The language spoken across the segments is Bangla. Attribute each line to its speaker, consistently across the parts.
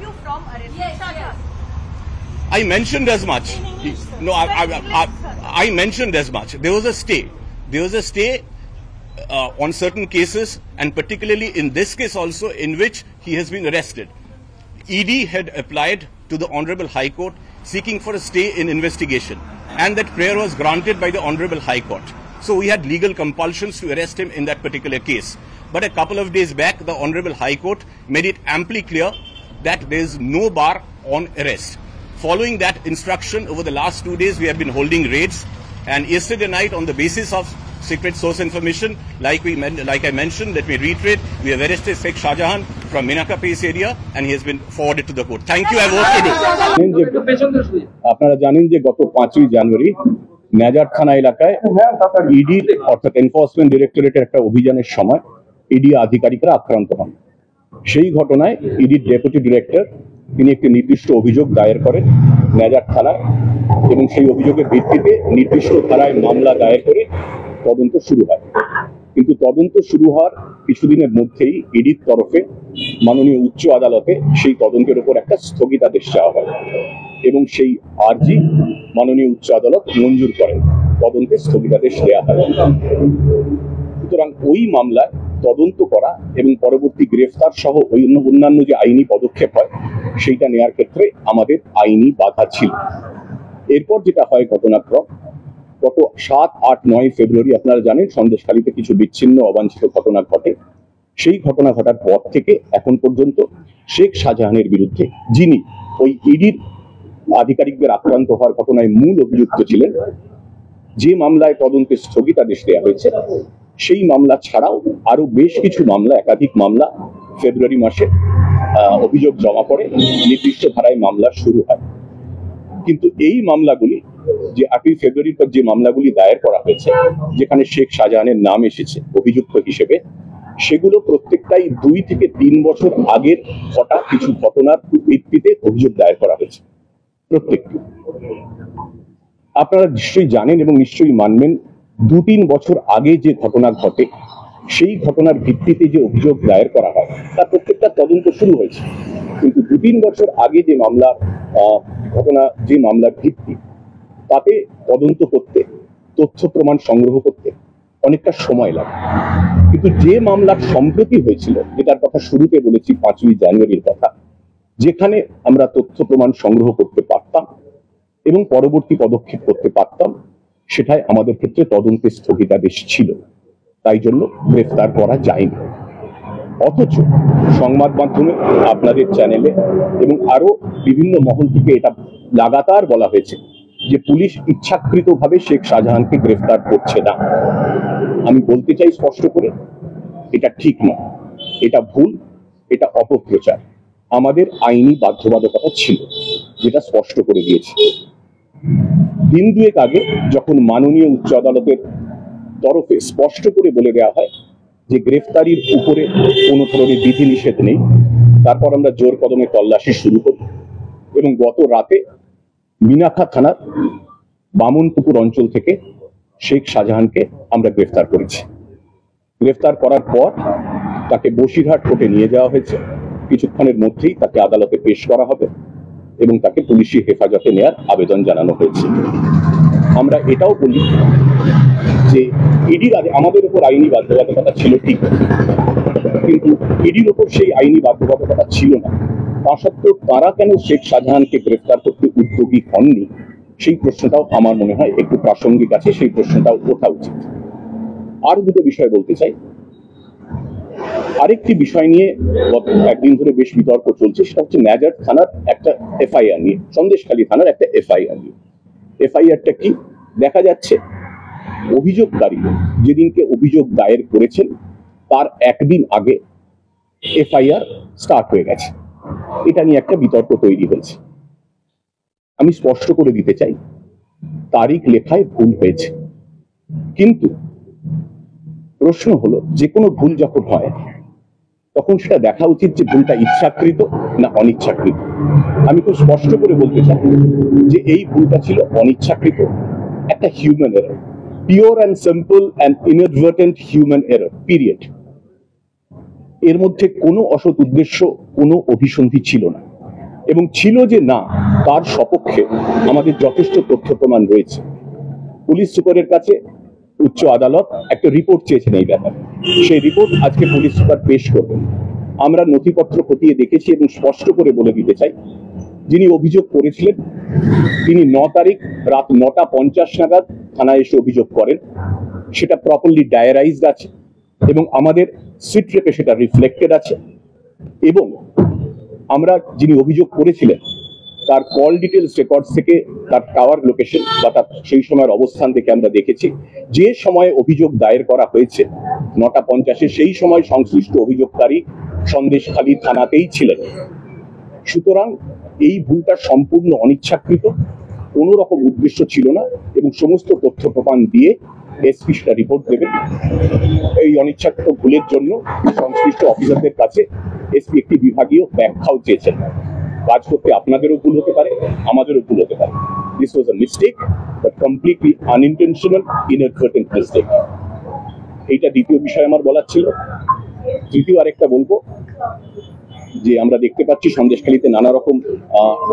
Speaker 1: you from arresting Shahjahan?
Speaker 2: I mentioned as much.
Speaker 1: In English, sir.
Speaker 2: No,
Speaker 1: Sir, English, sir.
Speaker 2: I mentioned as much. There was a stay. There was a stay on certain cases, and particularly in this case also, in which he has been arrested. ED had applied to the Honorable High Court seeking for a stay in investigation, and that prayer was granted by the Honorable High Court. So we had legal compulsions to arrest him in that particular case. But a couple of days back, the Honorable High Court made it amply clear that there is no bar on arrest. Following that instruction, over the last 2 days, we have been holding raids. And yesterday night, on the basis of secret source information, like I mentioned, let me reiterate, we have arrested Sheikh Shahjahan from Minaka Pace area, and he has been forwarded to the court. Thank you, I have work to do.
Speaker 3: আপনারা জানেন যে গত 5ই জানুয়ারি নেজার থানা এলাকায় ইডি অর্থাৎ এনফোর্সমেন্ট ডিরেক্টরেটের একটা অভিযানের সময় ইডি আধিকারিকরা আক্রান্ত হন। সেই ঘটনায় ইডির ডেপুটি ডিরেক্টর তিনি একটি নির্দিষ্ট অভিযোগ দায়ের করেন নেজার থানায়, এবং সেই অভিযোগের ভিত্তিতে নির্দিষ্ট ধারায় মামলা দায়ের করে তদন্ত শুরু হয়। কিন্তু তদন্ত শুরু হওয়ার কিছুদিনের মধ্যেই ইডির তরফে মাননীয় উচ্চ আদালতে সেই তদন্তের উপর একটা স্থগিতাদেশ চাওয়া হয়, এবং সেই আর্জি মাননীয় উচ্চ আদালত মঞ্জুর করেন, তদন্তে স্থগিতাদেশ দেওয়া হয়। সুতরাং ওই মামলায় তদন্ত করা এবং পরবর্তী গ্রেফতার সহ অন্যান্য যে আইনি পদক্ষেপ হয় সেইটা নেওয়ার ক্ষেত্রে আমাদের আইনি বাধা ছিল। এরপর যেটা হয় ঘটনাক্রম, গত 7, 8, 9 ফেব্রুয়ারি আপনারা জানেন সন্দেশখালীতে কিছু বিচ্ছিন্ন অবাঞ্ছিত ঘটনা ঘটে। সেই ঘটনা ঘটার পর থেকে এখন পর্যন্ত শেখ শাহজাহানের বিরুদ্ধে, যিনি ওই ইডির আধিকারিকদের আক্রান্ত হওয়ার ঘটনায় মূল অভিযুক্ত ছিলেন, যে মামলায় তদন্তে স্থগিতাদেশ দেওয়া হয়েছে, সেই মামলা ছাড়াও আরো বেশ কিছু মামলা, একাধিক মামলা ফেব্রুয়ারি মাসে অভিযোগ জমা পড়ে, নির্দিষ্ট ধারায় মামলা শুরু হয়। কিন্তু এই মামলাগুলি, যে 8ই ফেব্রুয়ারির পর যে মামলাগুলি দায়ের করা হয়েছে যেখানে শেখ শাহজাহানের নাম এসেছে অভিযুক্ত হিসেবে, সেগুলো প্রত্যেকটাই 2 থেকে 3 বছর আগের ঘটা কিছু ঘটনার ভিত্তিতে অভিযোগ দায়ের করা হয়েছে। প্রত্যেকটি আপনারা নিশ্চয়ই জানেন এবং নিশ্চয়ই মানবেন, 2-3 বছর আগে যে ঘটনা ঘটে সেই ঘটনার ভিত্তিতে যে অভিযোগ দায়ের করা হয় তার প্রত্যেকটা তদন্ত শুরু হয়েছে। কিন্তু 2-3 বছর আগে যে মামলা ঘটনা, যে মামলার ভিত্তি, তাতে তদন্ত করতে, তথ্য প্রমাণ সংগ্রহ করতে অনেকটা সময় লাগে। কিন্তু যে মামলার সম্প্রতি হয়েছিল, যেটার কথা শুরুতে বলেছি 5ই জানুয়ারির কথা, যেখানে আমরা তথ্য প্রমাণ সংগ্রহ করতে পারতাম এবং পরবর্তী পদক্ষেপ করতে পারতাম, সেটাই আমাদের ক্ষেত্রে তদন্তের স্থগিতাদেশ ছিল, তাই জন্য গ্রেফতার করা যায়নি। অথচ সংবাদ মাধ্যমে, আপনাদের চ্যানেলে এবং আরো বিভিন্ন মহল থেকে এটা লাগাতার বলা হয়েছে যে পুলিশ ইচ্ছাকৃতভাবে শেখ শাহজাহানকে গ্রেফতার করছে না। আমি বলতে চাই স্পষ্ট করে, এটা ঠিক নয়, এটা ভুল, এটা অপপ্রচার। আমাদের আইনি বাধ্যবাধকতা ছিল, যেটা স্পষ্ট করে দিয়েছে। দিন 2 আগে যখন মাননীয় উচ্চ আদালতের তরফে স্পষ্ট করে বলে দেওয়া হয় যে গ্রেফতারির উপরে কোনো ধরনের বিধিনিষেধ নেই, তারপর আমরা জোর কদমে তল্লাশি শুরু করি এবং গত রাতে মিনাখা থানার বামনপুকুর অঞ্চল থেকে শেখ শাহজাহানকে আমরা গ্রেফতার করেছি। গ্রেফতার করার পর তাকে বসিরহাট কোর্টে নিয়ে যাওয়া হয়েছে। কিছুক্ষণের মধ্যেই তাকে আদালতে পেশ করা হবে এবং তাকে পুলিশি হেফাজতে নেওয়ার আবেদন জানানো হয়েছে। আমরা এটাও বলি যে ইডির আমাদের উপর আইনি বাধ্যবাধকতা ছিল ঠিক, কিন্তু ইডির উপর সেই আইনি বাধ্যবাধকতা ছিল না। তা সত্ত্বেও তারা কেন শেখ শাহজাহানকে গ্রেফতার করতে উদ্যোগী হননি, সেই প্রশ্নটাও আমার মনে হয় একটু প্রাসঙ্গিক আছে, সেই প্রশ্নটাও ওঠা উচিত। আর দুটো বিষয় বলতে চাই। আরেকটি বিষয় নিয়ে গত একদিন ধরে বেশ বিতর্ক চলছে, সেটা হচ্ছে নেজার থানার একটা এফআইআর নিয়ে, সন্দেশখালী থানার একটা এফআইআর নিয়ে। এফআইআরটা কি? দেখা যাচ্ছে অভিযোগকারী যেদিনকে অভিযোগ দায়ের করেছেন তার একদিন আগে এফআইআর স্টার্ট হয়ে গেছে। এটা নিয়ে একটা বিতর্ক তৈরি হয়েছে। আমি স্পষ্ট করে দিতে চাই, তারিখ লেখায় ভুল হয়েছে, কিন্তু প্রশ্ন হলো যে কোনো ভুল যখন হয় তখন সেটা দেখা উচিত যে ভুলটা ইচ্ছাকৃত না অনিচ্ছাকৃত। আমি খুব স্পষ্ট করে বলতে চাই যে এই ভুলটা ছিল অনিচ্ছাকৃত, একটা human error, pure and simple and inadvertent human error, period. এর মধ্যে কোনো অসৎ উদ্দেশ্য, কোনো অভিসন্ধি ছিল না। এবং ছিল যে না, তার সপক্ষে আমাদের যথেষ্ট তথ্য প্রমাণ রয়েছে। পুলিশ সুপারের কাছে উচ্চ আদালত একটা রিপোর্ট চেয়েছেন এই ব্যাপারে, সেই রিপোর্ট আজকে পুলিশ সুপার পেশ করবেন। আমরা নথিপত্র খতিয়ে দেখেছি এবং স্পষ্ট করে বলে দিতে চাই, যিনি অভিযোগ করেছিলেন তিনি 9 তারিখ রাত 9:50 নাগাদ থানায় এসে অভিযোগ করেন। সেটা প্রপারলি ডায়ারাইজড আছে এবং আমাদের সিট রেপে সেটা রিফ্লেক্টেড আছে। এবং আমরা যিনি অভিযোগ করেছিলেন তার কল ডিটেলস রেকর্ডস থেকে তার টাওয়ার লোকেশন বা তার সেই সময়ের অবস্থান থেকে আমরা দেখেছি যে সময়ে অভিযোগ দায়ের করা হয়েছে 9:50 সেই সময় সংশ্লিষ্ট অভিযোগকারী সন্দেশখালী থানাতেই ছিলেন। সুতরাং এই ভুলটা সম্পূর্ণ অনিচ্ছাকৃত, কোনো রকম উদ্দেশ্য ছিল না এবং সমস্ত তথ্য প্রমাণ দিয়ে এসপি সেটা রিপোর্ট দেবেন। এই অনিচ্ছাকৃত ভুলের জন্য সংশ্লিষ্ট অফিসারদের কাছে এসপি একটি বিভাগীয় ব্যাখ্যাও চেয়েছেন। কাজ করতে আপনাদেরও ভুল হতে পারে, আমাদেরও ভুল হতে পারে। This was a mistake, but completely unintentional, inadvertent mistake. এইটা দ্বিতীয় বিষয় আমার বলার ছিল। তৃতীয় আরেকটা বলবো যে আমরা দেখতে পাচ্ছি সন্দেশখালীতে নানা রকম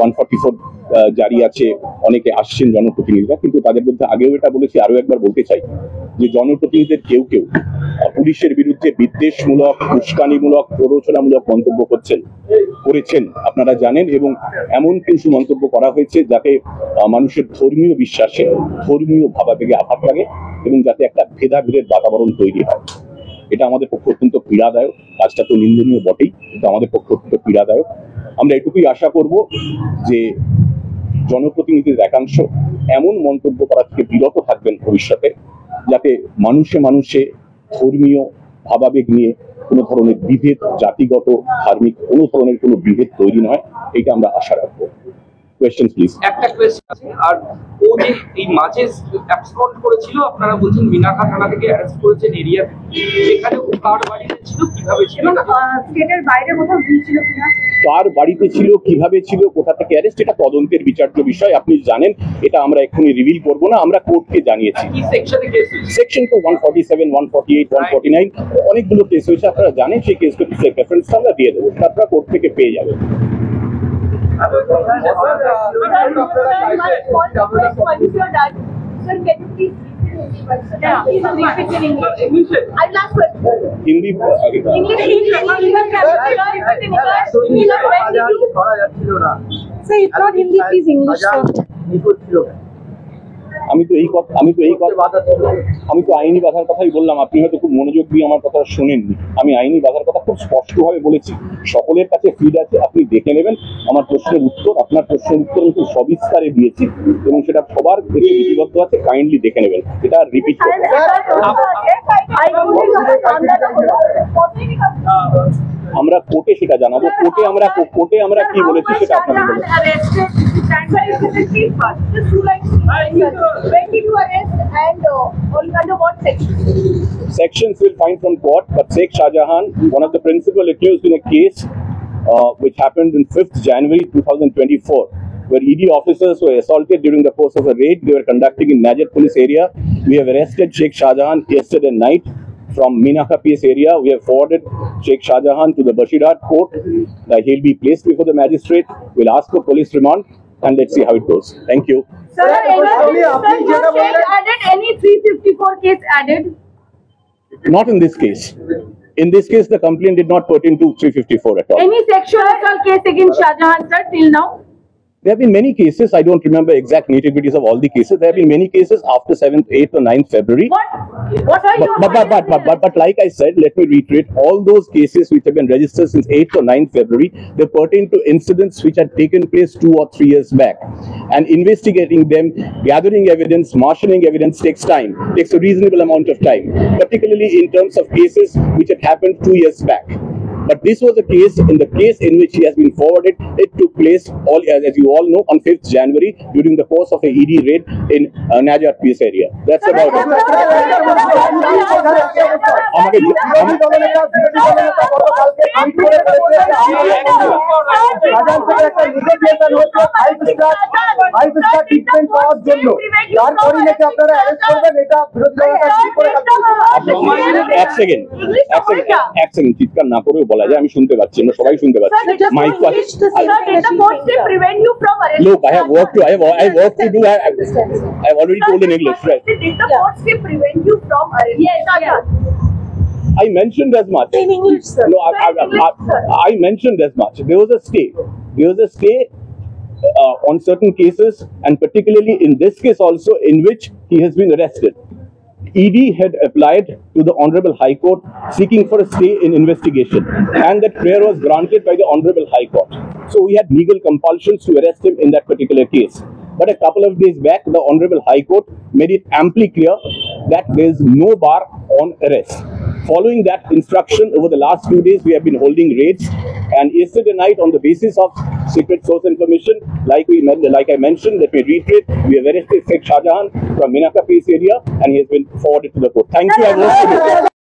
Speaker 3: 144 জারি আছে, অনেকে আসছেন জনপ্রতিনিধিরা, কিন্তু তাদের মধ্যে আগেও এটা বলেছি, আরো একবার বলতে চাই যে জনপ্রতিনিধিদের কেউ কেউ পুলিশের বিরুদ্ধে বিদ্বেষমূলক, উস্কানিমূলক, প্ররোচনামূলক মন্তব্য করেছেন আপনারা জানেন, এবং এমন কিছু মন্তব্য করা হয়েছে যাতে মানুষের ধর্মীয় বিশ্বাসে, ধর্মীয় ভাবাবেগে আঘাত লাগে এবং যাতে একটা ভেদাভেদের বাতাবরণ তৈরি হয়। এটা আমাদের পক্ষে অত্যন্ত পীড়াদায়ক। কাজটা তো নিন্দনীয় বটেই, কিন্তু আমাদের পক্ষে অত্যন্ত পীড়াদায়ক। আমরা এটুকুই আশা করব যে জনপ্রতিনিধিদের একাংশ এমন মন্তব্য করা থেকে বিরত থাকবেন ভবিষ্যতে, যাতে মানুষে মানুষে ধর্মীয় ভাবাবেগ নিয়ে কোনো ধরনের বিভেদ, জাতিগত, ধার্মিক কোনো ধরনের কোনো বিভেদ তৈরি নয়, এটা আমরা আশা রাখবো। Question please.
Speaker 4: একটা কোয়েশ্চেন আছে, আর ও যে এই মাঝে অ্যাবসকন্ড করেছিল, আপনারা বলছেন মিনাখা থানা থেকে অ্যারেস্ট করেছেন এরিয়া, সেখানে ও কার বাড়িতে ছিল, কিভাবে ছিল,
Speaker 1: স্টেটের বাইরে কোথাও গিয়েছিল কিনা,
Speaker 3: কার বাড়িতে ছিল, কিভাবে ছিল, কোথা থেকে অ্যারেস্ট, এটা তদন্তের বিচার্য বিষয়। আপনি জানেন, এটা আমরা এক্ষুনি রিভিল করব না। আমরা কোর্টকে জানিয়েছি।
Speaker 4: কি সেকশনে কেস হয়েছে?
Speaker 3: সেকশন তো 147, 148, 149 অনেকগুলো কেস হয়েছে, আপনারা জানেন। সেই কেসকে রেফারেন্স আমরা দিয়ে দেবো, আপনারা কোর্ট থেকে পেয়ে যাবেন। হিন্দি আমি তো আইনি বাধার কথাই বললাম। আপনি হয়তো খুব মনোযোগ দিয়ে আমার কথা শোনেননি। আমি আইনি বাধার কথা খুব স্পষ্টভাবে বলেছি। সকলের কাছে ফিড আছে, আপনি দেখে নেবেন। আমার প্রশ্নের উত্তর, আপনার প্রশ্নের উত্তর আমি খুব সবিস্তারে দিয়েছি এবং সেটা সবার কাছে লিপিবদ্ধ আছে, কাইন্ডলি দেখে নেবেন। এটা রিপিট করবেন। আমরা কোর্টে সেটা জানাবো। কোর্টে আমরা কি বলেছি সেটা আপনাদের বলবো। Sections will find from court, but Sheikh Shahjahan, one of the principal accused in a case which happened on 5th January 2024, where ED officers were assaulted during the course of a raid they were conducting in Najat police area. We have arrested Sheikh Shahjahan yesterday night from Minaka PS area. We have forwarded Sheikh Shahjahan to the Bashirat court. He'll be placed before the magistrate. We'll ask for police remand and let's see how it goes. Thank you.
Speaker 1: Sir, added any 354 case added?
Speaker 3: Not in this case. In this case, the complaint did not pertain to 354 at all.
Speaker 1: Any sexual assault case against Shahjahan, sir, till now?
Speaker 3: There have been many cases. I don't remember exact nitty-gritties of all the cases. There have been many cases after 7th, 8th or 9th February.
Speaker 1: What are you?
Speaker 3: But like I said, let me reiterate, all those cases which have been registered since 8th or 9th February, they pertain to incidents which had taken place 2 or 3 years back. And investigating them, gathering evidence, marshalling evidence takes time, takes a reasonable amount of time, particularly in terms of cases which had happened 2 years back. But this was a case, in the case in which he has been forwarded, it took place, as you all know, on 5th January during the course of a ED raid in Najat PS area. That's about it.
Speaker 5: Shahjahan থেকে একটা নেগোসিয়েশন হচ্ছে ফাইভ স্টার ট্রিটমেন্ট পাওয়ার জন্য, তারপরে নাকি আপনারা অ্যারেস্ট করবেন, এটা বিরোধী দলনেতা কি করে
Speaker 3: এক সেকেন্ড চিৎকার না করেও বলা যায়, আমি শুনতে পাচ্ছি, আমরা সবাই শুনতে পাচ্ছি। My question,
Speaker 1: prevent you from arrest?
Speaker 3: look, I have work to do. I have already told in English, right?
Speaker 1: Did the court say prevent you from arrest? Yes.
Speaker 3: I mentioned as much.
Speaker 1: In English, sir.
Speaker 3: No,
Speaker 1: English, sir.
Speaker 3: I mentioned as much. There was a stay. On certain cases, and particularly in this case also, in which he has been arrested. ED had applied to the Honorable High Court seeking for a stay in investigation, and that prayer was granted by the Honorable High Court. So we had legal compulsions to arrest him in that particular case. But a couple of days back, the Honorable High Court made it amply clear that there is no bar on arrest. Following that instruction, over the last 2 days, we have been holding raids. And yesterday night, on the basis of secret source information, like I mentioned, let me reiterate, we have arrested Sheikh Shahjahan from Minaka Place area, and he has been forwarded to the court. Thank you. I